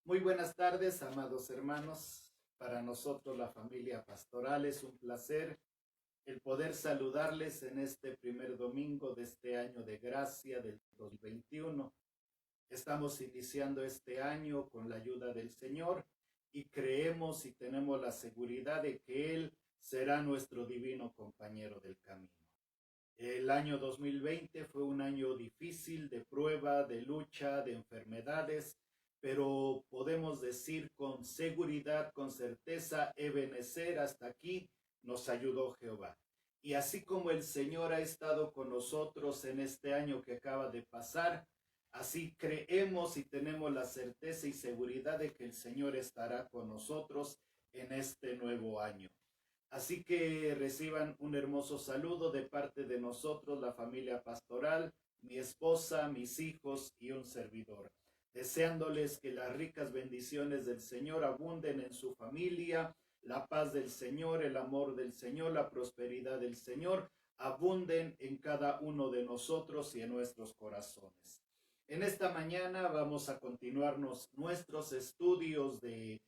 Muy buenas tardes, amados hermanos. Para nosotros, la familia pastoral, es un placer el poder saludarles en este primer domingo de este año de gracia del 2021. Estamos iniciando este año con la ayuda del Señor y creemos y tenemos la seguridad de que Él será nuestro divino compañero del camino. El año 2020 fue un año difícil de prueba, de lucha, de enfermedades, pero podemos decir con seguridad, con certeza, Ebenezer, hasta aquí nos ayudó Jehová. Y así como el Señor ha estado con nosotros en este año que acaba de pasar, así creemos y tenemos la certeza y seguridad de que el Señor estará con nosotros en este nuevo año. Así que reciban un hermoso saludo de parte de nosotros, la familia pastoral, mi esposa, mis hijos y un servidor, deseándoles que las ricas bendiciones del Señor abunden en su familia, la paz del Señor, el amor del Señor, la prosperidad del Señor abunden en cada uno de nosotros y en nuestros corazones. En esta mañana vamos a continuarnos nuestros estudios del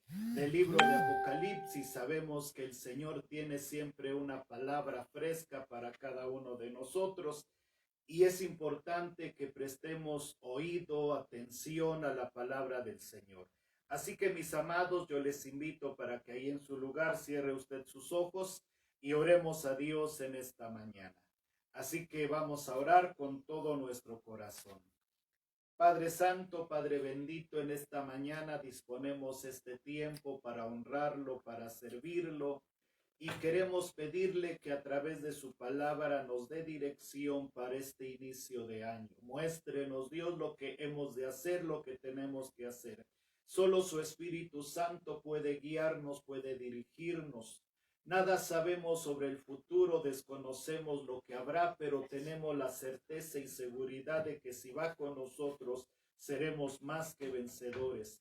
libro de Apocalipsis. Sabemos que el Señor tiene siempre una palabra fresca para cada uno de nosotros y es importante que prestemos oído, atención a la palabra del Señor. Así que, mis amados, yo les invito para que ahí en su lugar cierre usted sus ojos y oremos a Dios en esta mañana. Así que vamos a orar con todo nuestro corazón. Padre Santo, Padre bendito, en esta mañana disponemos este tiempo para honrarlo, para servirlo, y queremos pedirle que a través de su palabra nos dé dirección para este inicio de año. Muéstrenos, Dios, lo que hemos de hacer, lo que tenemos que hacer. Solo su Espíritu Santo puede guiarnos, puede dirigirnos. Nada sabemos sobre el futuro, desconocemos lo que habrá, pero tenemos la certeza y seguridad de que si va con nosotros, seremos más que vencedores.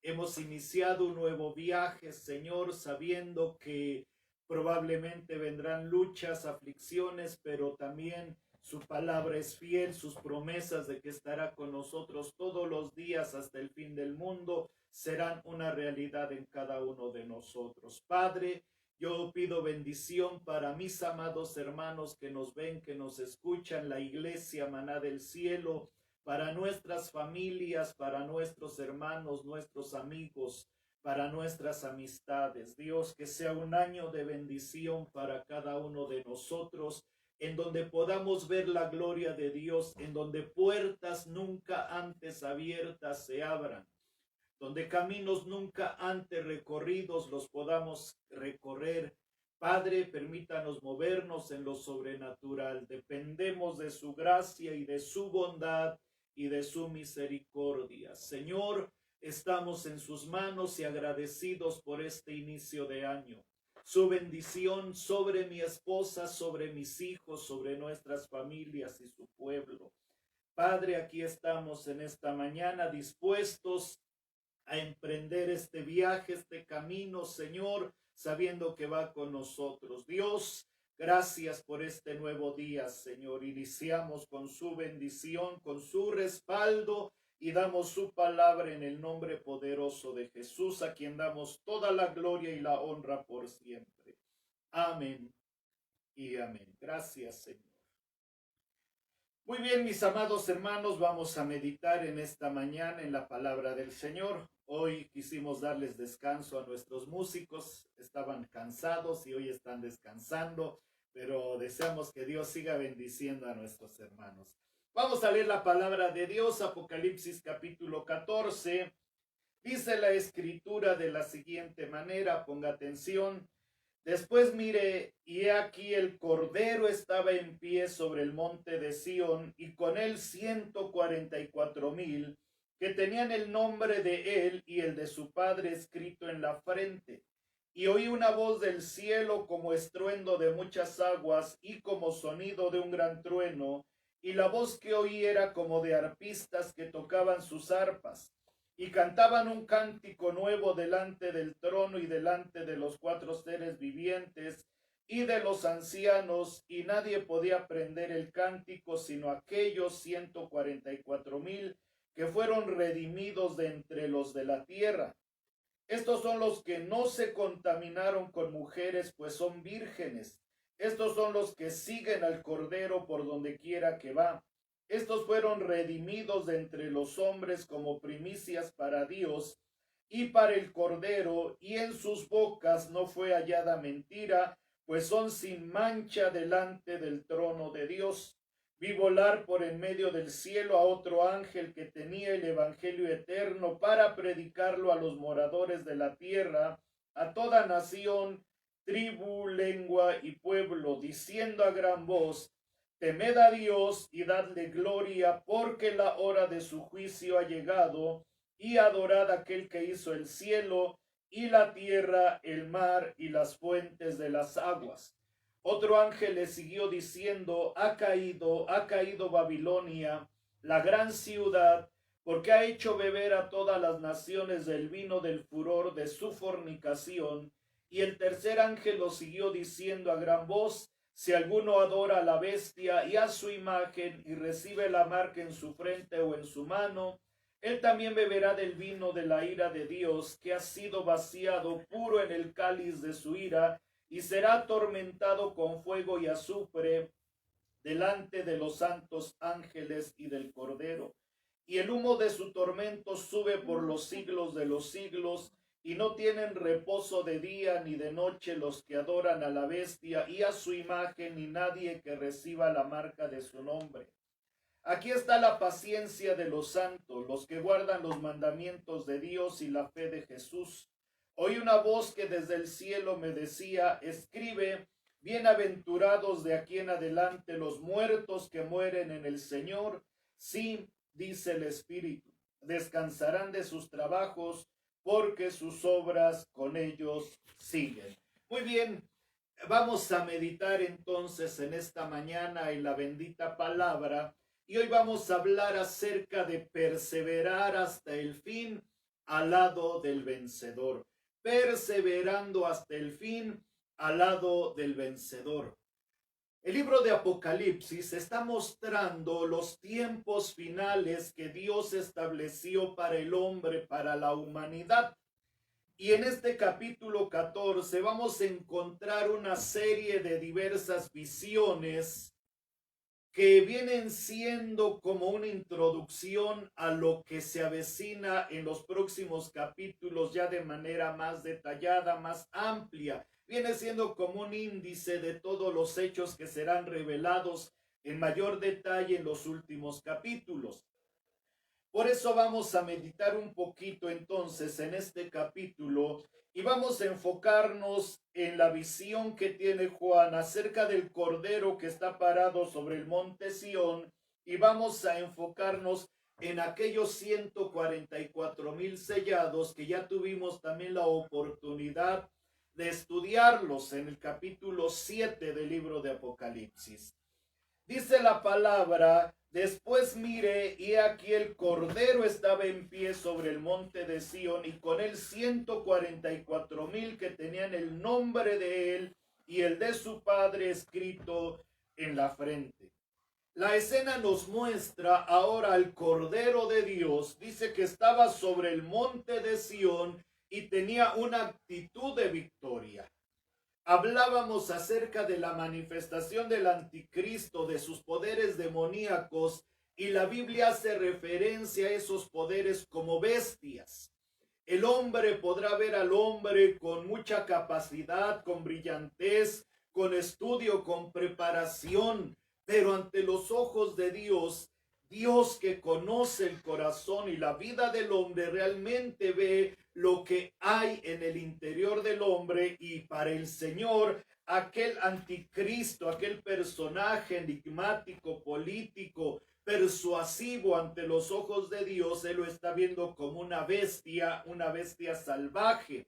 Hemos iniciado un nuevo viaje, Señor, sabiendo que probablemente vendrán luchas, aflicciones, pero también su palabra es fiel, sus promesas de que estará con nosotros todos los días hasta el fin del mundo serán una realidad en cada uno de nosotros. Padre, yo pido bendición para mis amados hermanos que nos ven, que nos escuchan, la iglesia Maná del Cielo, para nuestras familias, para nuestros hermanos, nuestros amigos, para nuestras amistades. Dios, que sea un año de bendición para cada uno de nosotros, en donde podamos ver la gloria de Dios, en donde puertas nunca antes abiertas se abran, donde caminos nunca antes recorridos los podamos recorrer. Padre, permítanos movernos en lo sobrenatural. Dependemos de su gracia y de su bondad y de su misericordia. Señor, estamos en sus manos y agradecidos por este inicio de año. Su bendición sobre mi esposa, sobre mis hijos, sobre nuestras familias y su pueblo. Padre, aquí estamos en esta mañana dispuestos a emprender este viaje, este camino, Señor, sabiendo que va con nosotros. Dios, gracias por este nuevo día, Señor. Iniciamos con su bendición, con su respaldo y damos su palabra en el nombre poderoso de Jesús, a quien damos toda la gloria y la honra por siempre. Amén y amén. Gracias, Señor. Muy bien, mis amados hermanos, vamos a meditar en esta mañana en la palabra del Señor. Hoy quisimos darles descanso a nuestros músicos, estaban cansados y hoy están descansando, pero deseamos que Dios siga bendiciendo a nuestros hermanos. Vamos a leer la palabra de Dios, Apocalipsis capítulo 14. Dice la escritura de la siguiente manera, ponga atención. Después miré, y he aquí el Cordero estaba en pie sobre el monte de Sión, y con él 144,000, que tenían el nombre de él y el de su padre escrito en la frente. Y oí una voz del cielo como estruendo de muchas aguas, y como sonido de un gran trueno, y la voz que oí era como de arpistas que tocaban sus arpas y cantaban un cántico nuevo delante del trono y delante de los 4 seres vivientes y de los ancianos, y nadie podía aprender el cántico sino aquellos 144,000 que fueron redimidos de entre los de la tierra. Estos son los que no se contaminaron con mujeres, pues son vírgenes. Estos son los que siguen al Cordero por donde quiera que va. Estos fueron redimidos de entre los hombres como primicias para Dios y para el Cordero, y en sus bocas no fue hallada mentira, pues son sin mancha delante del trono de Dios. Vi volar por en medio del cielo a otro ángel que tenía el evangelio eterno para predicarlo a los moradores de la tierra, a toda nación, tribu, lengua y pueblo, diciendo a gran voz: temed a Dios y dadle gloria, porque la hora de su juicio ha llegado, y adorad a aquel que hizo el cielo y la tierra, el mar y las fuentes de las aguas. Otro ángel le siguió diciendo: ha caído Babilonia, la gran ciudad, porque ha hecho beber a todas las naciones del vino del furor de su fornicación. Y el tercer ángel lo siguió diciendo a gran voz: si alguno adora a la bestia y a su imagen y recibe la marca en su frente o en su mano, él también beberá del vino de la ira de Dios, que ha sido vaciado puro en el cáliz de su ira, y será atormentado con fuego y azufre delante de los santos ángeles y del Cordero. Y el humo de su tormento sube por los siglos de los siglos, y no tienen reposo de día ni de noche los que adoran a la bestia y a su imagen, ni nadie que reciba la marca de su nombre. Aquí está la paciencia de los santos, los que guardan los mandamientos de Dios y la fe de Jesús. Oí una voz que desde el cielo me decía: escribe, bienaventurados de aquí en adelante los muertos que mueren en el Señor. Sí, dice el Espíritu, descansarán de sus trabajos, porque sus obras con ellos siguen. Muy bien, vamos a meditar entonces en esta mañana en la bendita palabra. Y hoy vamos a hablar acerca de perseverar hasta el fin al lado del vencedor. Perseverando hasta el fin al lado del vencedor. El libro de Apocalipsis está mostrando los tiempos finales que Dios estableció para el hombre, para la humanidad. Y en este capítulo 14 vamos a encontrar una serie de diversas visiones que vienen siendo como una introducción a lo que se avecina en los próximos capítulos ya de manera más detallada, más amplia. Viene siendo como un índice de todos los hechos que serán revelados en mayor detalle en los últimos capítulos. Por eso vamos a meditar un poquito entonces en este capítulo y vamos a enfocarnos en la visión que tiene Juan acerca del Cordero que está parado sobre el monte Sión, y vamos a enfocarnos en aquellos 144,000 sellados que ya tuvimos también la oportunidad de estudiarlos en el capítulo 7 del libro de Apocalipsis. Dice la palabra: después miré, y aquí el Cordero estaba en pie sobre el monte de Sión, y con él 144,000 que tenían el nombre de él y el de su padre escrito en la frente. La escena nos muestra ahora al Cordero de Dios. Dice que estaba sobre el monte de Sión y tenía una actitud de victoria. Hablábamos acerca de la manifestación del anticristo, de sus poderes demoníacos, y la Biblia hace referencia a esos poderes como bestias. El hombre podrá ver al hombre con mucha capacidad, con brillantez, con estudio, con preparación, pero ante los ojos de Dios, Dios que conoce el corazón y la vida del hombre, realmente ve lo que hay en el interior del hombre. Y para el Señor, aquel anticristo, aquel personaje enigmático, político, persuasivo ante los ojos de Dios, él lo está viendo como una bestia salvaje.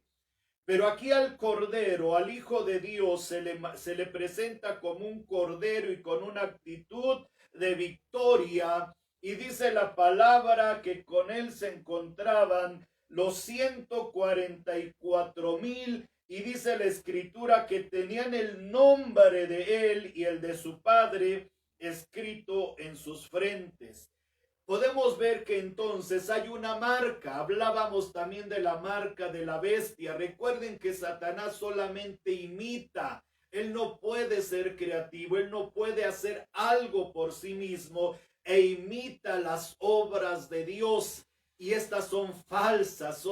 Pero aquí al Cordero, al Hijo de Dios, se le presenta como un Cordero y con una actitud de victoria. Y dice la palabra que con él se encontraban los 144,000, y dice la Escritura que tenían el nombre de él y el de su padre escrito en sus frentes. podemos ver que entonces hay una marca. Hablábamos también de la marca de la bestia. Recuerden que Satanás solamente imita. Él no puede ser creativo, él no puede hacer algo por sí mismo e imita las obras de Dios. Y estas son falsas,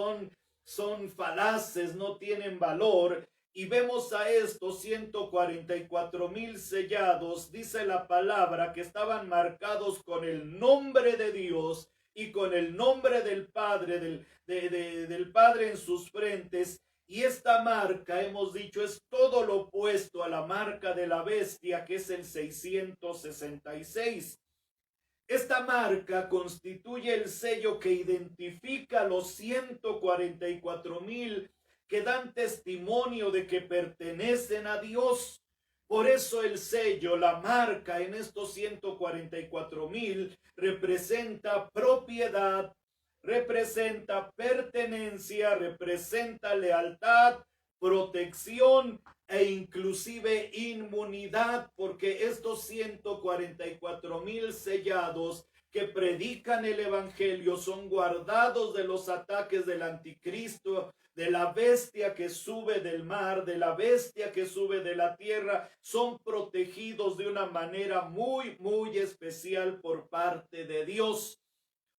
son falaces, no tienen valor. Y vemos a estos 144,000 sellados, dice la palabra, que estaban marcados con el nombre de Dios y con el nombre del Padre, del Padre en sus frentes. Y esta marca, hemos dicho, es todo lo opuesto a la marca de la bestia, que es el 666. Esta marca constituye el sello que identifica a los 144,000 que dan testimonio de que pertenecen a Dios. Por eso el sello, la marca en estos 144,000 representa propiedad, representa pertenencia, representa lealtad, protección e inclusive inmunidad, porque estos 144,000 sellados que predican el evangelio son guardados de los ataques del anticristo, de la bestia que sube del mar, de la bestia que sube de la tierra. Son protegidos de una manera muy, muy especial por parte de Dios.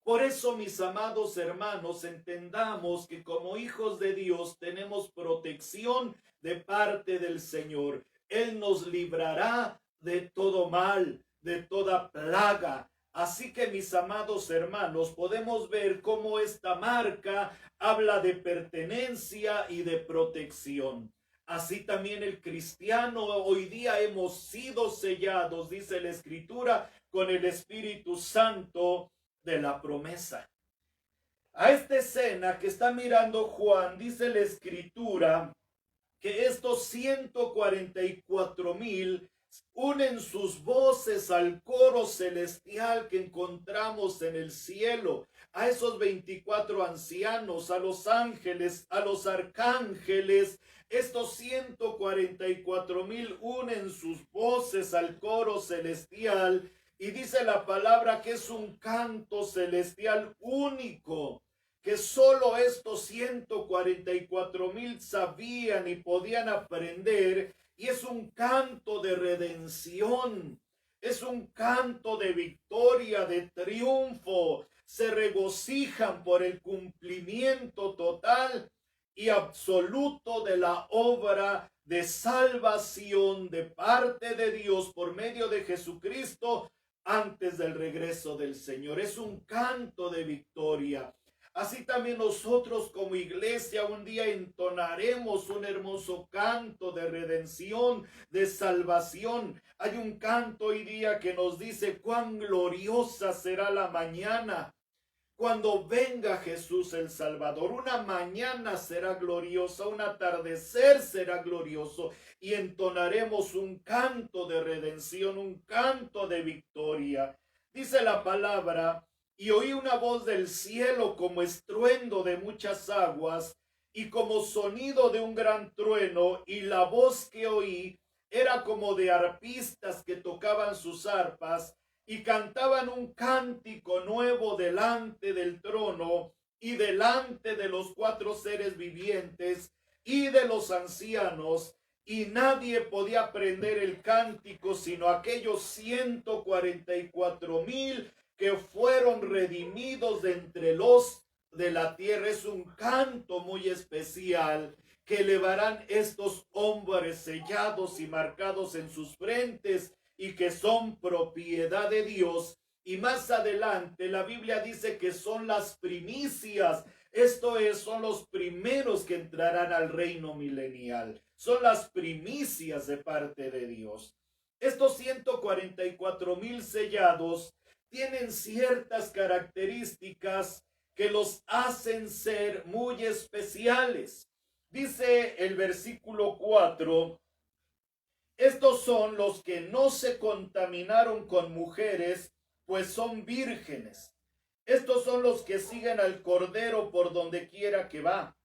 Por eso, mis amados hermanos, entendamos que como hijos de Dios tenemos protección de parte del Señor. Él nos librará de todo mal, de toda plaga. Así que, mis amados hermanos, podemos ver cómo esta marca habla de pertenencia y de protección. Así también el cristiano, hoy día hemos sido sellados, dice la Escritura, con el Espíritu Santo de la promesa. A esta escena que está mirando Juan, dice la Escritura que estos 144,000 unen sus voces al coro celestial que encontramos en el cielo, a esos 24 ancianos, a los ángeles, a los arcángeles. Estos 144,000 unen sus voces al coro celestial. Y dice la palabra que es un canto celestial único, que solo estos 144,000 sabían y podían aprender. Y es un canto de redención, es un canto de victoria, de triunfo. Se regocijan por el cumplimiento total y absoluto de la obra de salvación de parte de Dios por medio de Jesucristo antes del regreso del Señor. Es un canto de victoria. Así también nosotros como iglesia un día entonaremos un hermoso canto de redención, de salvación. Hay un canto hoy día que nos dice cuán gloriosa será la mañana cuando venga Jesús el Salvador. Una mañana será gloriosa, un atardecer será glorioso, y entonaremos un canto de redención, un canto de victoria. Dice la palabra: y oí una voz del cielo como estruendo de muchas aguas y como sonido de un gran trueno, y la voz que oí era como de arpistas que tocaban sus arpas y cantaban un cántico nuevo delante del trono y delante de los 4 seres vivientes y de los ancianos, y nadie podía aprender el cántico sino aquellos 144,000 que fueron redimidos de entre los de la tierra. Es un canto muy especial que elevarán estos hombres sellados y marcados en sus frentes y que son propiedad de Dios. Y más adelante la Biblia dice que son las primicias. Esto es, son los primeros que entrarán al reino milenial. Son las primicias de parte de Dios. Estos 144,000 sellados tienen ciertas características que los hacen ser muy especiales. Dice el versículo 4: estos son los que no se contaminaron con mujeres, pues son vírgenes. Estos son los que siguen al Cordero por donde quiera que va.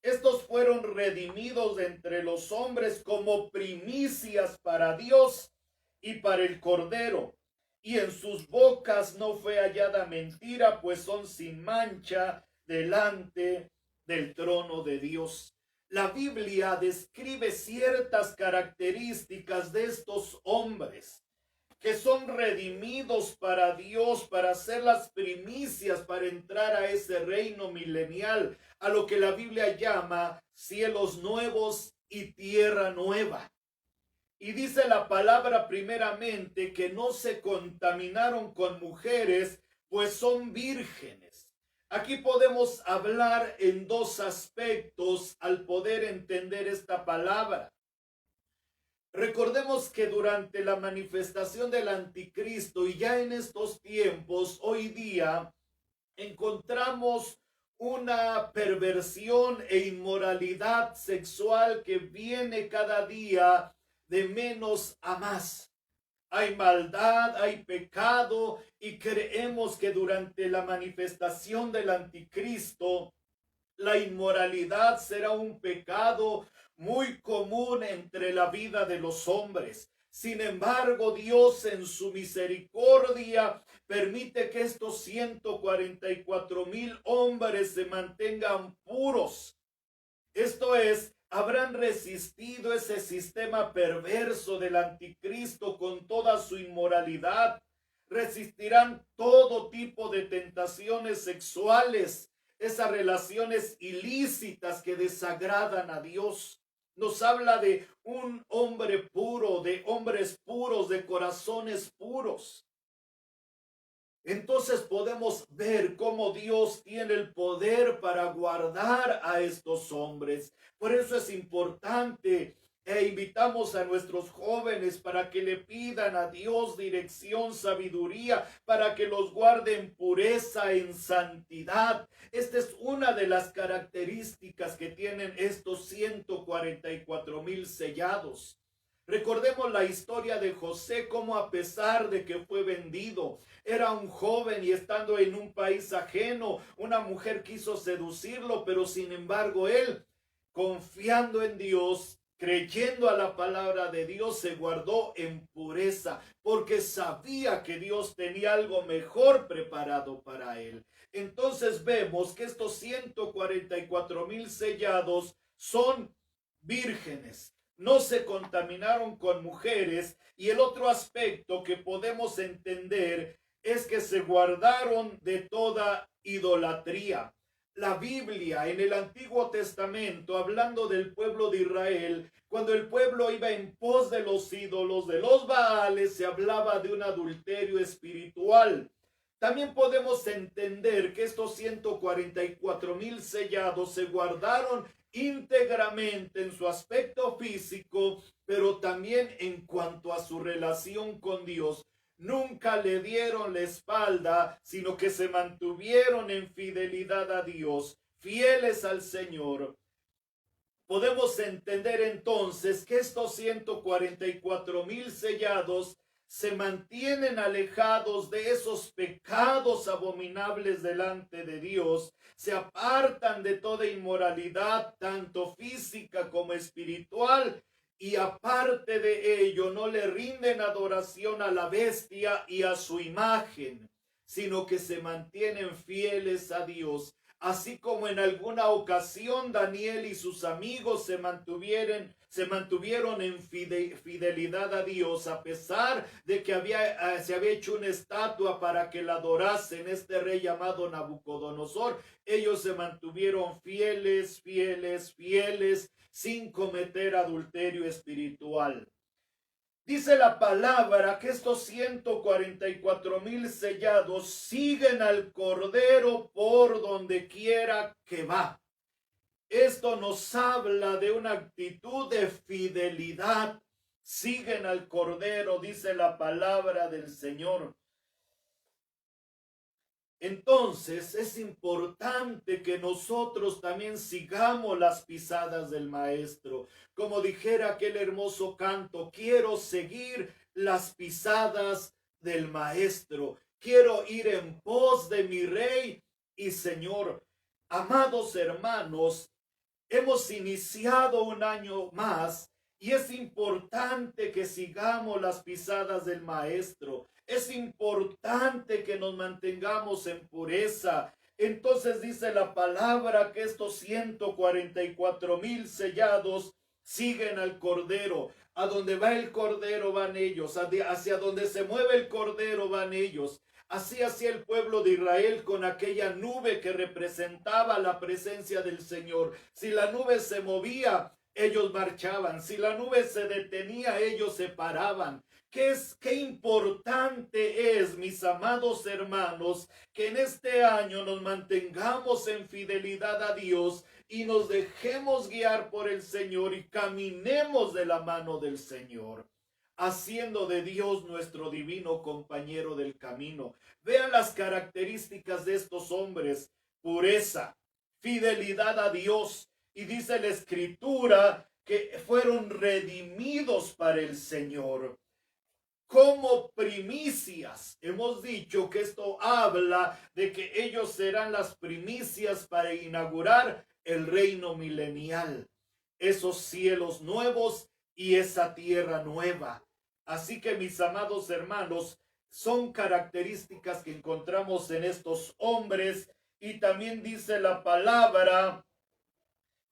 Estos fueron redimidos de entre los hombres como primicias para Dios y para el Cordero. y en sus bocas no fue hallada mentira, pues son sin mancha delante del trono de Dios. La Biblia describe ciertas características de estos hombres que son redimidos para Dios, para ser las primicias, para entrar a ese reino milenial, a lo que la Biblia llama cielos nuevos y tierra nueva. Y dice la palabra primeramente que no se contaminaron con mujeres, pues son vírgenes. Aquí podemos hablar en dos aspectos al poder entender esta palabra. Recordemos que durante la manifestación del anticristo y ya en estos tiempos, hoy día, encontramos una perversión e inmoralidad sexual que viene cada día de menos a más. Hay maldad, hay pecado y creemos que durante la manifestación del anticristo la inmoralidad será un pecado muy común entre la vida de los hombres. Sin embargo, Dios en su misericordia permite que estos 144,000 hombres se mantengan puros. Esto es, habrán resistido ese sistema perverso del anticristo con toda su inmoralidad. Resistirán todo tipo de tentaciones sexuales, esas relaciones ilícitas que desagradan a Dios. Nos habla de un hombre puro, de hombres puros, de corazones puros. Entonces podemos ver cómo Dios tiene el poder para guardar a estos hombres. Por eso es importante invitamos a nuestros jóvenes para que le pidan a Dios dirección, sabiduría, para que los guarde en pureza, en santidad. Esta es una de las características que tienen estos 144,000 sellados. Recordemos la historia de José, cómo a pesar de que fue vendido, era un joven y estando en un país ajeno, una mujer quiso seducirlo, pero sin embargo él, confiando en Dios, creyendo a la palabra de Dios, se guardó en pureza, porque sabía que Dios tenía algo mejor preparado para él. Entonces vemos que estos 144,000 sellados son vírgenes. No se contaminaron con mujeres, y el otro aspecto que podemos entender es que se guardaron de toda idolatría. La Biblia en el Antiguo Testamento, hablando del pueblo de Israel, cuando el pueblo iba en pos de los ídolos, de los Baales, se hablaba de un adulterio espiritual. También podemos entender que estos 144,000 sellados se guardaron íntegramente en su aspecto físico, pero también en cuanto a su relación con Dios. Nunca le dieron la espalda, sino que se mantuvieron en fidelidad a Dios, fieles al Señor. Podemos entender entonces que estos 144,000 sellados se mantienen alejados de esos pecados abominables delante de Dios, se apartan de toda inmoralidad, tanto física como espiritual, y aparte de ello no le rinden adoración a la bestia y a su imagen, sino que se mantienen fieles a Dios. Así como en alguna ocasión Daniel y sus amigos se mantuvieron en fidelidad a Dios, a pesar de que se había hecho una estatua para que la adorasen este rey llamado Nabucodonosor. Ellos se mantuvieron fieles, sin cometer adulterio espiritual. Dice la palabra que estos 144,000 sellados siguen al Cordero por donde quiera que va. Esto nos habla de una actitud de fidelidad. Siguen al Cordero, dice la palabra del Señor. Entonces es importante que nosotros también sigamos las pisadas del Maestro. Como dijera aquel hermoso canto, quiero seguir las pisadas del Maestro. Quiero ir en pos de mi Rey y Señor. Amados hermanos, hemos iniciado un año más y es importante que sigamos las pisadas del Maestro. Es importante que nos mantengamos en pureza. Entonces dice la palabra que estos 144,000 sellados siguen al Cordero. A donde va el Cordero van ellos, hacia donde se mueve el Cordero van ellos. Así hacía el pueblo de Israel con aquella nube que representaba la presencia del Señor. Si la nube se movía, ellos marchaban. Si la nube se detenía, ellos se paraban. Qué importante es, mis amados hermanos, que en este año nos mantengamos en fidelidad a Dios y nos dejemos guiar por el Señor y caminemos de la mano del Señor, haciendo de Dios nuestro divino compañero del camino. Vean las características de estos hombres: pureza, fidelidad a Dios, y dice la Escritura que fueron redimidos para el Señor. Como primicias, hemos dicho que esto habla de que ellos serán las primicias para inaugurar el reino milenial, esos cielos nuevos y esa tierra nueva. Así que, mis amados hermanos, son características que encontramos en estos hombres. Y también dice la palabra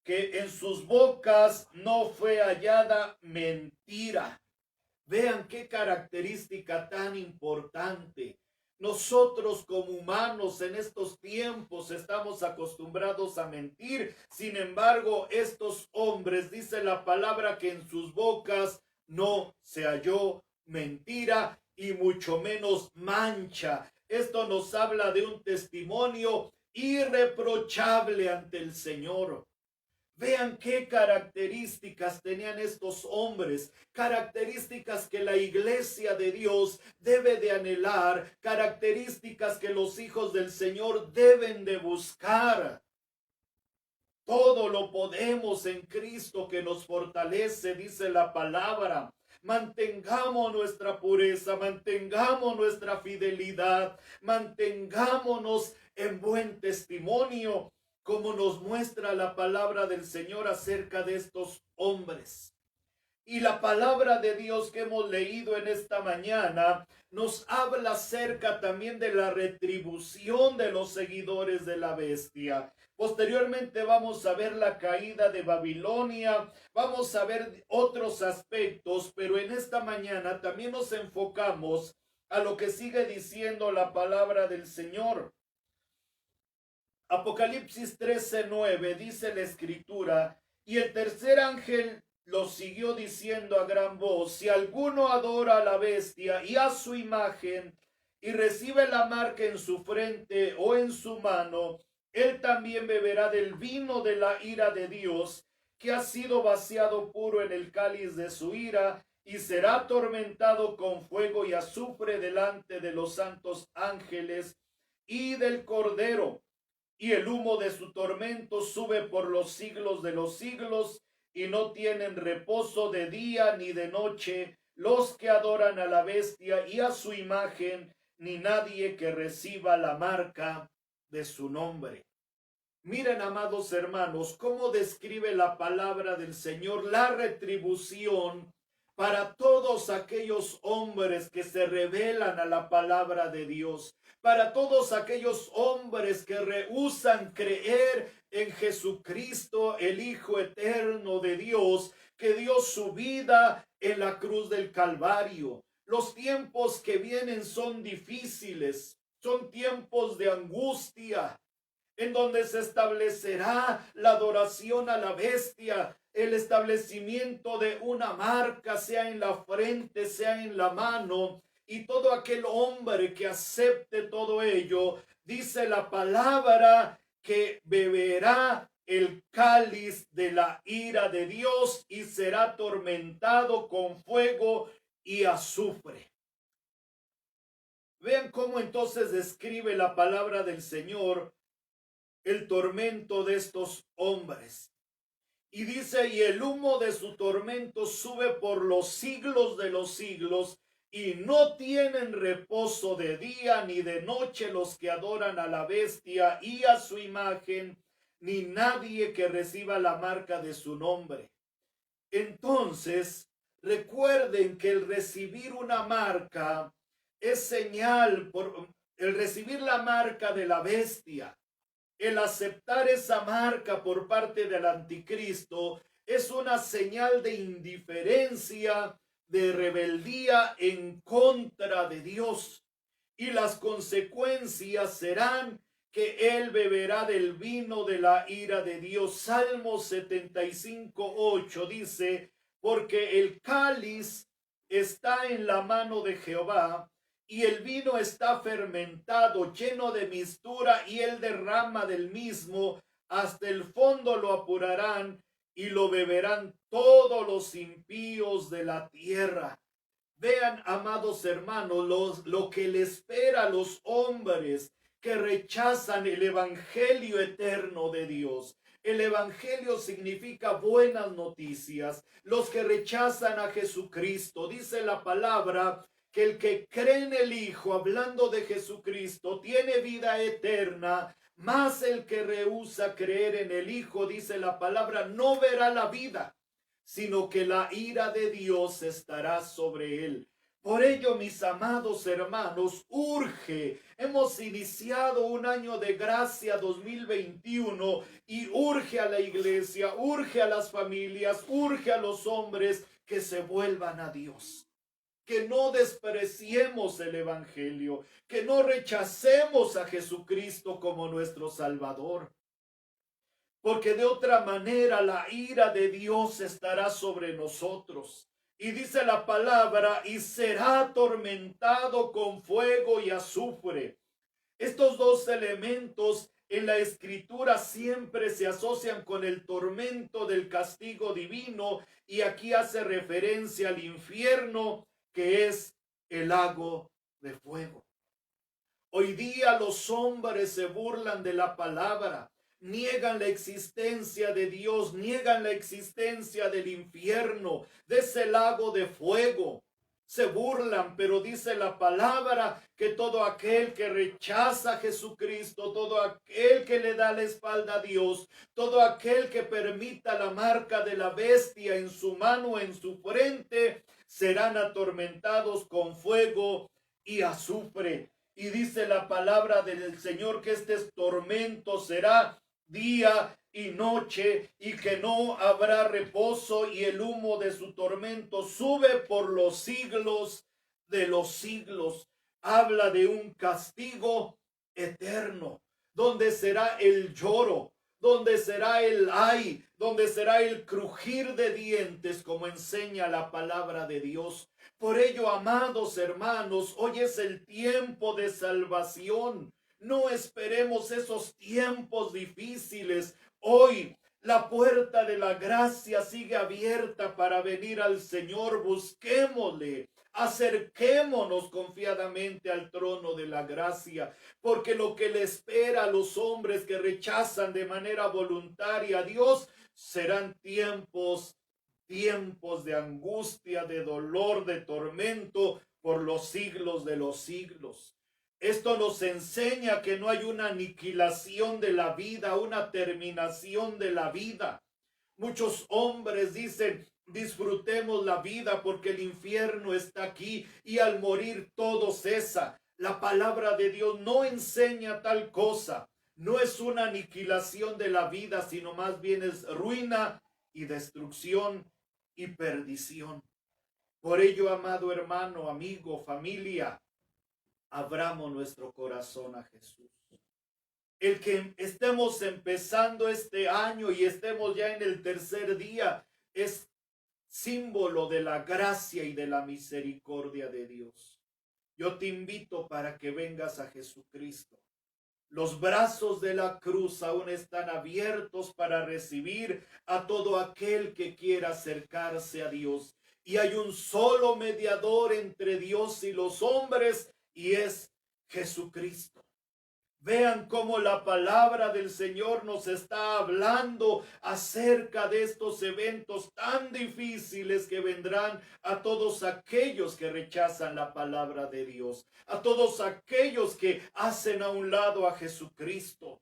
que en sus bocas no fue hallada mentira. Vean qué característica tan importante. Nosotros como humanos en estos tiempos estamos acostumbrados a mentir. Sin embargo, estos hombres, dice la palabra, que en sus bocas no se halló mentira y mucho menos mancha. Esto nos habla de un testimonio irreprochable ante el Señor. Vean qué características tenían estos hombres, características que la iglesia de Dios debe de anhelar, características que los hijos del Señor deben de buscar. Todo lo podemos en Cristo que nos fortalece, dice la palabra. Mantengamos nuestra pureza, mantengamos nuestra fidelidad, mantengámonos en buen testimonio, como nos muestra la palabra del Señor acerca de estos hombres. Y la palabra de Dios que hemos leído en esta mañana nos habla acerca también de la retribución de los seguidores de la bestia. Posteriormente vamos a ver la caída de Babilonia, vamos a ver otros aspectos, pero en esta mañana también nos enfocamos a lo que sigue diciendo la palabra del Señor. Apocalipsis 13:9 dice la Escritura: y el tercer ángel lo siguió diciendo a gran voz: si alguno adora a la bestia y a su imagen y recibe la marca en su frente o en su mano, él también beberá del vino de la ira de Dios, que ha sido vaciado puro en el cáliz de su ira, y será atormentado con fuego y azufre delante de los santos ángeles y del Cordero. Y el humo de su tormento sube por los siglos de los siglos, y no tienen reposo de día ni de noche los que adoran a la bestia y a su imagen, ni nadie que reciba la marca de su nombre. Miren, amados hermanos, cómo describe la palabra del Señor la retribución para todos aquellos hombres que se rebelan a la palabra de Dios, para todos aquellos hombres que rehúsan creer en Jesucristo, el Hijo eterno de Dios, que dio su vida en la cruz del Calvario. Los tiempos que vienen son difíciles, son tiempos de angustia, en donde se establecerá la adoración a la bestia, el establecimiento de una marca, sea en la frente, sea en la mano, y todo aquel hombre que acepte todo ello, dice la palabra, que beberá el cáliz de la ira de Dios y será atormentado con fuego y azufre. Vean cómo entonces describe la palabra del Señor el tormento de estos hombres. Y dice: y el humo de su tormento sube por los siglos de los siglos, y no tienen reposo de día ni de noche los que adoran a la bestia y a su imagen, ni nadie que reciba la marca de su nombre. Entonces, recuerden que el recibir una marca es señal por el recibir la marca de la bestia, el aceptar esa marca por parte del anticristo es una señal de indiferencia, de rebeldía en contra de Dios. Y las consecuencias serán que él beberá del vino de la ira de Dios. Salmo 75:8 dice, porque el cáliz está en la mano de Jehová, y el vino está fermentado, lleno de mistura, y él derrama del mismo, hasta el fondo lo apurarán, y lo beberán todos los impíos de la tierra. Vean, amados hermanos, lo que le espera a los hombres que rechazan el evangelio eterno de Dios. El evangelio significa buenas noticias. Los que rechazan a Jesucristo, dice la palabra, que el que cree en el Hijo, hablando de Jesucristo, tiene vida eterna, mas el que rehúsa creer en el Hijo, dice la palabra, no verá la vida, sino que la ira de Dios estará sobre él. Por ello, mis amados hermanos, hemos iniciado un año de gracia 2021 y urge a la iglesia, urge a las familias, urge a los hombres que se vuelvan a Dios. Que no despreciemos el evangelio, que no rechacemos a Jesucristo como nuestro Salvador. Porque de otra manera la ira de Dios estará sobre nosotros. Y dice la palabra, y será atormentado con fuego y azufre. Estos dos elementos en la escritura siempre se asocian con el tormento del castigo divino, y aquí hace referencia al infierno, que es el lago de fuego. Hoy día los hombres se burlan de la palabra, niegan la existencia de Dios, niegan la existencia del infierno, de ese lago de fuego. Se burlan, pero dice la palabra que todo aquel que rechaza a Jesucristo, todo aquel que le da la espalda a Dios, todo aquel que permita la marca de la bestia en su mano, en su frente, serán atormentados con fuego y azufre. Y dice la palabra del Señor que este tormento será día y noche, y que no habrá reposo, y el humo de su tormento sube por los siglos de los siglos. Habla de un castigo eterno, donde será el lloro, donde será el ay, donde será el crujir de dientes, como enseña la palabra de Dios. Por ello, amados hermanos, hoy es el tiempo de salvación. No esperemos esos tiempos difíciles. Hoy la puerta de la gracia sigue abierta para venir al Señor. Busquémosle, acerquémonos confiadamente al trono de la gracia, porque lo que le espera a los hombres que rechazan de manera voluntaria a Dios serán tiempos de angustia, de dolor, de tormento por los siglos de los siglos. Esto nos enseña que no hay una aniquilación de la vida, una terminación de la vida. Muchos hombres dicen, disfrutemos la vida porque el infierno está aquí y al morir todo cesa. La palabra de Dios no enseña tal cosa. No es una aniquilación de la vida, sino más bien es ruina y destrucción y perdición. Por ello, amado hermano, amigo, familia, abramos nuestro corazón a Jesús. El que estemos empezando este año y estemos ya en el tercer día es símbolo de la gracia y de la misericordia de Dios. Yo te invito para que vengas a Jesucristo. Los brazos de la cruz aún están abiertos para recibir a todo aquel que quiera acercarse a Dios. Y hay un solo mediador entre Dios y los hombres, y es Jesucristo. Vean cómo la palabra del Señor nos está hablando acerca de estos eventos tan difíciles que vendrán a todos aquellos que rechazan la palabra de Dios, a todos aquellos que hacen a un lado a Jesucristo.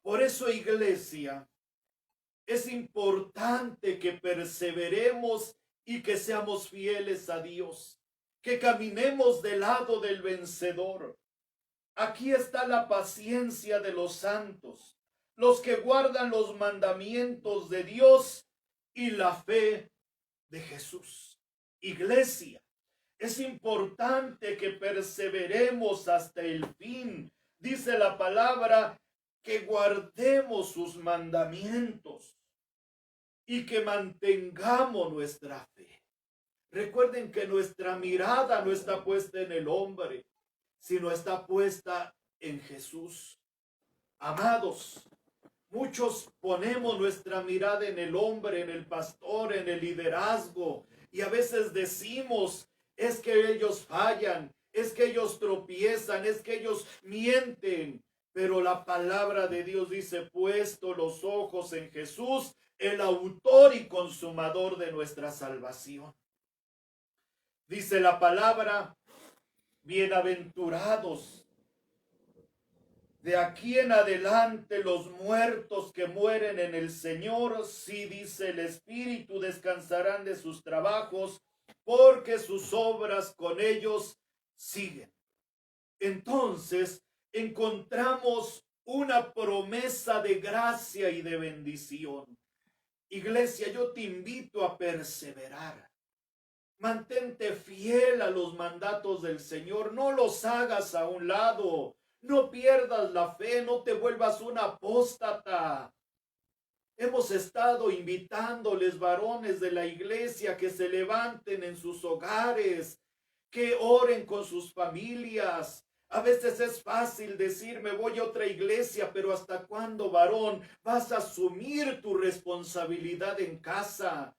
Por eso, iglesia, es importante que perseveremos y que seamos fieles a Dios. que caminemos del lado del vencedor. Aquí está la paciencia de los santos, los que guardan los mandamientos de Dios y la fe de Jesús. Iglesia, es importante que perseveremos hasta el fin. Dice la palabra que guardemos sus mandamientos y que mantengamos nuestra fe. Recuerden que nuestra mirada no está puesta en el hombre, sino está puesta en Jesús. Amados, muchos ponemos nuestra mirada en el hombre, en el pastor, en el liderazgo, y a veces decimos, es que ellos fallan, es que ellos tropiezan, es que ellos mienten. Pero la palabra de Dios dice, puesto los ojos en Jesús, el autor y consumador de nuestra salvación. Dice la palabra, bienaventurados de aquí en adelante los muertos que mueren en el Señor, sí dice el Espíritu, descansarán de sus trabajos, porque sus obras con ellos siguen. Entonces encontramos una promesa de gracia y de bendición. Iglesia, yo te invito a perseverar. Mantente fiel a los mandatos del Señor, no los hagas a un lado, no pierdas la fe, no te vuelvas un apóstata. Hemos estado invitándoles, varones de la iglesia, que se levanten en sus hogares, que oren con sus familias. A veces es fácil decir, me voy a otra iglesia, pero ¿hasta cuándo, varón, vas a asumir tu responsabilidad en casa?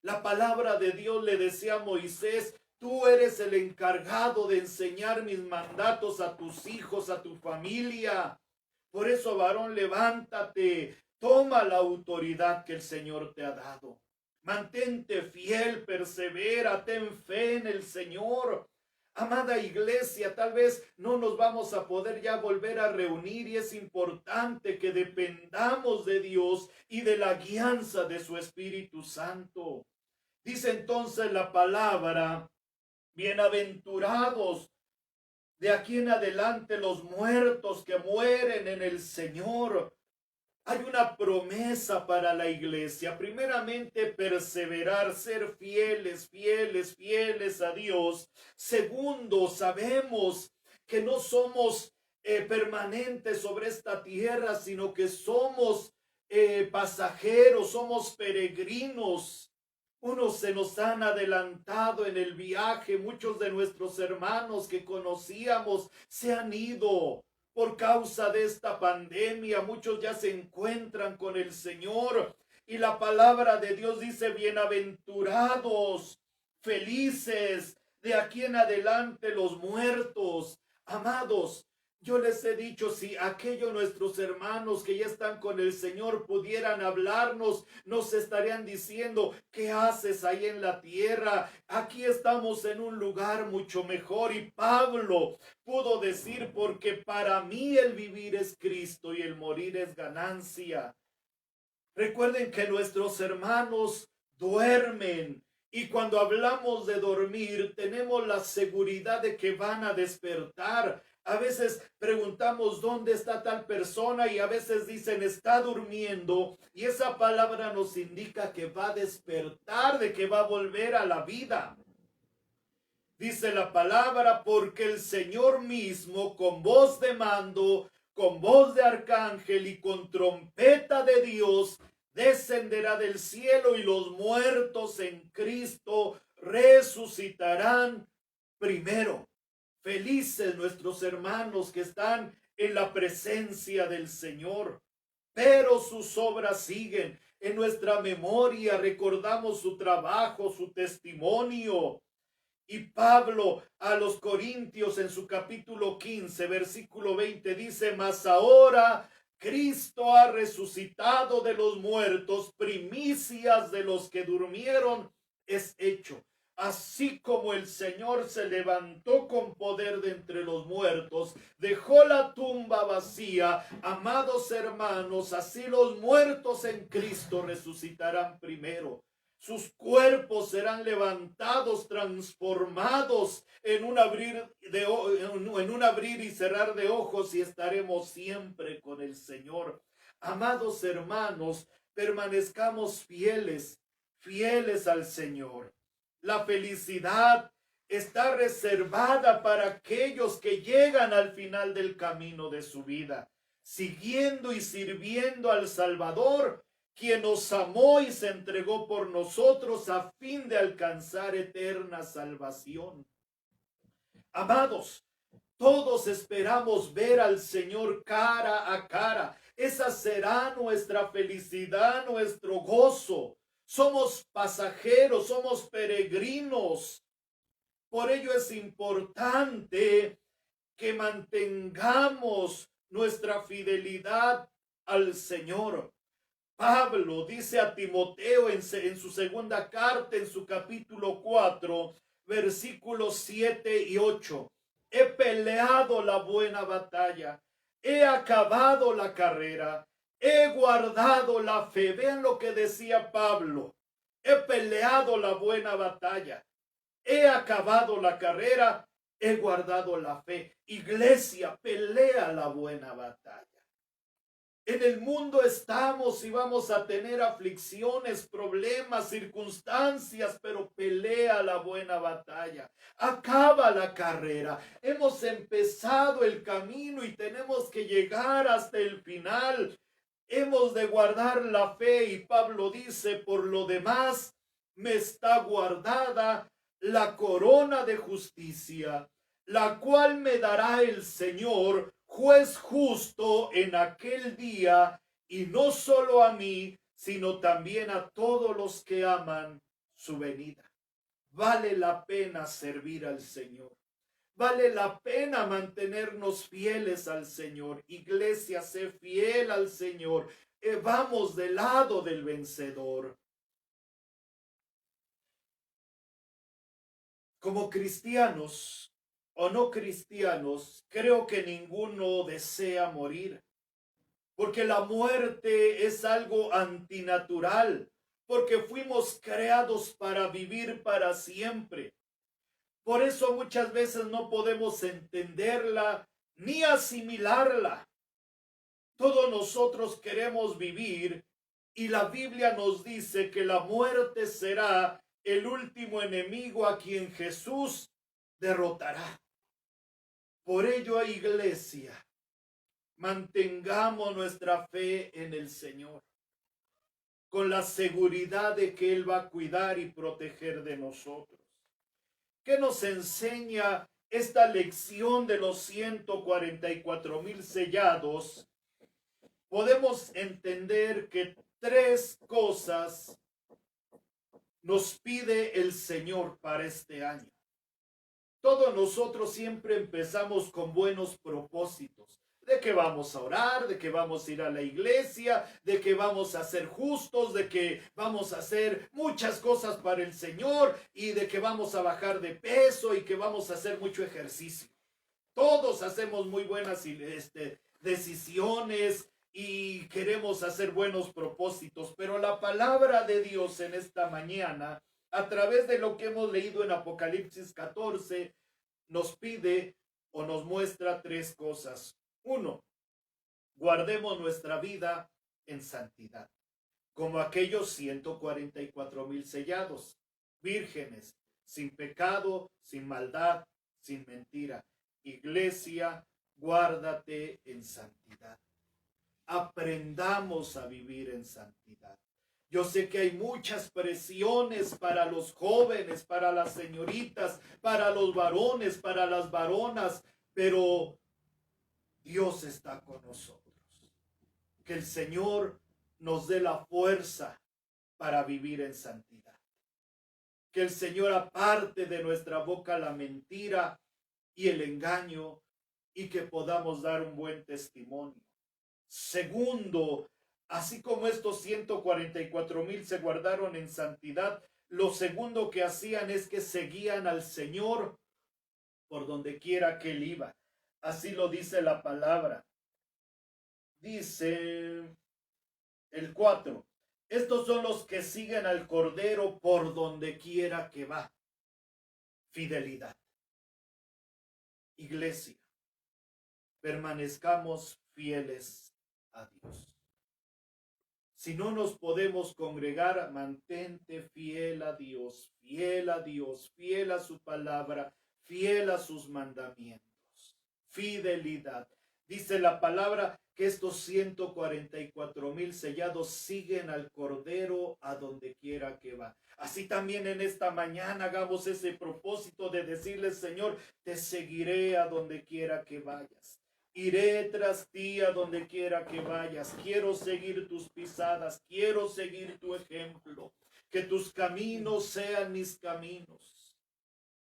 La palabra de Dios le decía a Moisés, tú eres el encargado de enseñar mis mandatos a tus hijos, a tu familia. Por eso, varón, levántate, toma la autoridad que el Señor te ha dado. Mantente fiel, persevera, ten fe en el Señor. Amada iglesia, tal vez no nos vamos a poder ya volver a reunir y es importante que dependamos de Dios y de la guianza de su Espíritu Santo. Dice entonces la palabra, bienaventurados de aquí en adelante los muertos que mueren en el Señor. Hay una promesa para la iglesia. Primeramente, perseverar, ser fieles, fieles, fieles a Dios. Segundo, sabemos que no somos permanentes sobre esta tierra, sino que somos pasajeros, somos peregrinos. Unos se nos han adelantado en el viaje. Muchos de nuestros hermanos que conocíamos se han ido por causa de esta pandemia. Muchos ya se encuentran con el Señor. Y la palabra de Dios dice, bienaventurados, felices, de aquí en adelante los muertos. Amados, yo les he dicho, si aquellos nuestros hermanos que ya están con el Señor pudieran hablarnos, nos estarían diciendo, ¿qué haces ahí en la tierra? Aquí estamos en un lugar mucho mejor. Y Pablo pudo decir, porque para mí el vivir es Cristo y el morir es ganancia. Recuerden que nuestros hermanos duermen. Y cuando hablamos de dormir, tenemos la seguridad de que van a despertar. A veces preguntamos dónde está tal persona y a veces dicen está durmiendo, y esa palabra nos indica que va a despertar, de que va a volver a la vida. Dice la palabra, porque el Señor mismo con voz de mando, con voz de arcángel y con trompeta de Dios descenderá del cielo, y los muertos en Cristo resucitarán primero. Felices nuestros hermanos que están en la presencia del Señor, pero sus obras siguen. En nuestra memoria recordamos su trabajo, su testimonio. Y Pablo a los Corintios en su capítulo 15, versículo 20 dice, mas ahora Cristo ha resucitado de los muertos, primicias de los que durmieron es hecho. Así como el Señor se levantó con poder de entre los muertos, dejó la tumba vacía, amados hermanos, así los muertos en Cristo resucitarán primero. sus cuerpos serán levantados, transformados en un abrir y cerrar de ojos, y estaremos siempre con el Señor. Amados hermanos, permanezcamos fieles, fieles al Señor. La felicidad está reservada para aquellos que llegan al final del camino de su vida, siguiendo y sirviendo al Salvador, quien nos amó y se entregó por nosotros a fin de alcanzar eterna salvación. Amados, todos esperamos ver al Señor cara a cara. Esa será nuestra felicidad, nuestro gozo. Somos pasajeros, somos peregrinos. Por ello es importante que mantengamos nuestra fidelidad al Señor. Pablo dice a Timoteo en su segunda carta, en su capítulo 4, versículos 7 y 8. He peleado la buena batalla, he acabado la carrera, he guardado la fe. Vean lo que decía Pablo. He peleado la buena batalla, he acabado la carrera, he guardado la fe. Iglesia, pelea la buena batalla. En el mundo estamos y vamos a tener aflicciones, problemas, circunstancias, pero pelea la buena batalla. Acaba la carrera. Hemos empezado el camino y tenemos que llegar hasta el final. Hemos de guardar la fe, y Pablo dice, por lo demás, me está guardada la corona de justicia, la cual me dará el Señor, juez justo, en aquel día, y no solo a mí, sino también a todos los que aman su venida. Vale la pena servir al Señor. Vale la pena mantenernos fieles al Señor. Iglesia, sé fiel al Señor. Vamos del lado del vencedor. Como cristianos o no cristianos, creo que ninguno desea morir, porque la muerte es algo antinatural, porque fuimos creados para vivir para siempre. Por eso muchas veces no podemos entenderla ni asimilarla. Todos nosotros queremos vivir, y la Biblia nos dice que la muerte será el último enemigo a quien Jesús derrotará. Por ello, iglesia, mantengamos nuestra fe en el Señor, con la seguridad de que Él va a cuidar y proteger de nosotros. ¿Qué nos enseña esta lección de los 144,000 sellados? Podemos entender que tres cosas nos pide el Señor para este año. Todos nosotros siempre empezamos con buenos propósitos, de que vamos a orar, de que vamos a ir a la iglesia, de que vamos a ser justos, de que vamos a hacer muchas cosas para el Señor, y de que vamos a bajar de peso y que vamos a hacer mucho ejercicio. Todos hacemos muy buenas decisiones y queremos hacer buenos propósitos, pero la palabra de Dios en esta mañana, a través de lo que hemos leído en Apocalipsis 14, nos pide o nos muestra tres cosas. Uno, guardemos nuestra vida en santidad, como aquellos 144,000 sellados, vírgenes, sin pecado, sin maldad, sin mentira. Iglesia, guárdate en santidad. Aprendamos a vivir en santidad. Yo sé que hay muchas presiones para los jóvenes, para las señoritas, para los varones, para las varonas, pero Dios está con nosotros. Que el Señor nos dé la fuerza para vivir en santidad. Que el Señor aparte de nuestra boca la mentira y el engaño, y que podamos dar un buen testimonio. Segundo, así como estos 144,000 se guardaron en santidad, lo segundo que hacían es que seguían al Señor por donde quiera que Él iba. Así lo dice la palabra. Dice el 4. Estos son los que siguen al Cordero por donde quiera que va. Fidelidad. Iglesia, permanezcamos fieles a Dios. Si no nos podemos congregar, mantente fiel a Dios, fiel a Dios, fiel a su palabra, fiel a sus mandamientos. Fidelidad. Dice la palabra que estos 144,000 sellados siguen al Cordero a donde quiera que va. Así también en esta mañana hagamos ese propósito de decirle, Señor, te seguiré a donde quiera que vayas. Iré tras ti a donde quiera que vayas. Quiero seguir tus pisadas. Quiero seguir tu ejemplo. Que tus caminos sean mis caminos.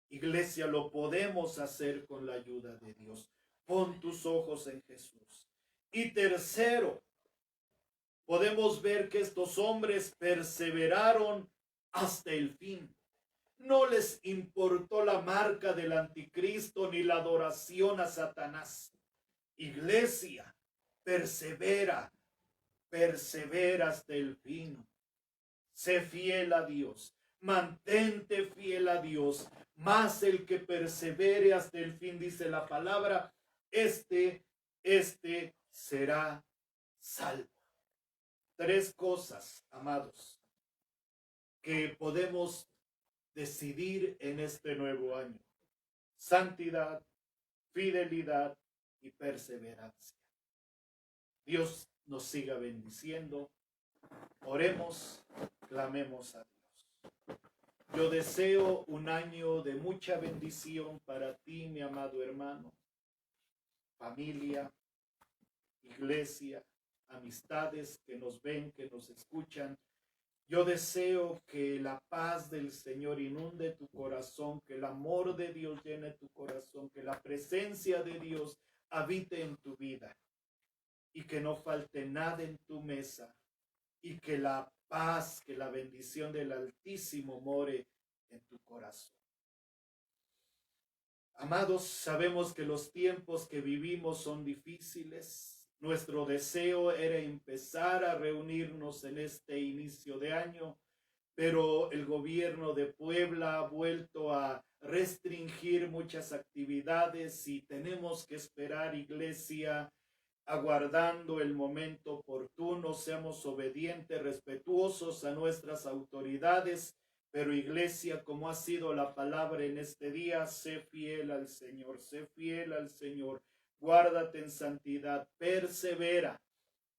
Iglesia, lo podemos hacer con la ayuda de Dios. Pon tus ojos en Jesús. Y tercero, podemos ver que estos hombres perseveraron hasta el fin. No les importó la marca del anticristo ni la adoración a Satanás. Iglesia, persevera hasta el fin. Sé fiel a Dios, mantente fiel a Dios. Más el que persevere hasta el fin, dice la palabra, este será salvo. Tres cosas, amados, que podemos decidir en este nuevo año: santidad, fidelidad y perseverancia. Dios nos siga bendiciendo. Oremos, clamemos a Dios. Yo deseo un año de mucha bendición para ti, mi amado hermano, familia, iglesia, amistades que nos ven, que nos escuchan. Yo deseo que la paz del Señor inunde tu corazón, que el amor de Dios llene tu corazón, que la presencia de Dios habite en tu vida y que no falte nada en tu mesa y que la paz, que la bendición del Altísimo more en tu corazón. Amados, sabemos que los tiempos que vivimos son difíciles. Nuestro deseo era empezar a reunirnos en este inicio de año, pero el gobierno de Puebla ha vuelto a restringir muchas actividades y tenemos que esperar, iglesia, aguardando el momento oportuno. Seamos obedientes, respetuosos a nuestras autoridades, pero iglesia, como ha sido la palabra en este día, sé fiel al Señor, sé fiel al Señor. Guárdate en santidad, persevera,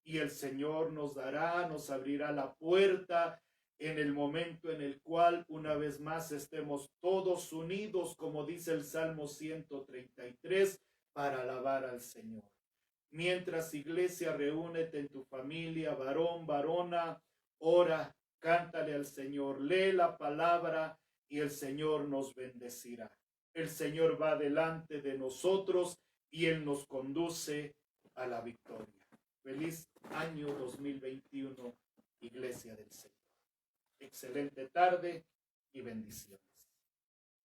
y el Señor nos dará, nos abrirá la puerta en el momento en el cual una vez más estemos todos unidos, como dice el Salmo 133, para alabar al Señor. Mientras, iglesia, reúnete en tu familia, varón, varona, ora, cántale al Señor, lee la palabra y el Señor nos bendecirá. El Señor va delante de nosotros y Él nos conduce a la victoria. Feliz año 2021, Iglesia del Señor. Excelente tarde y bendición.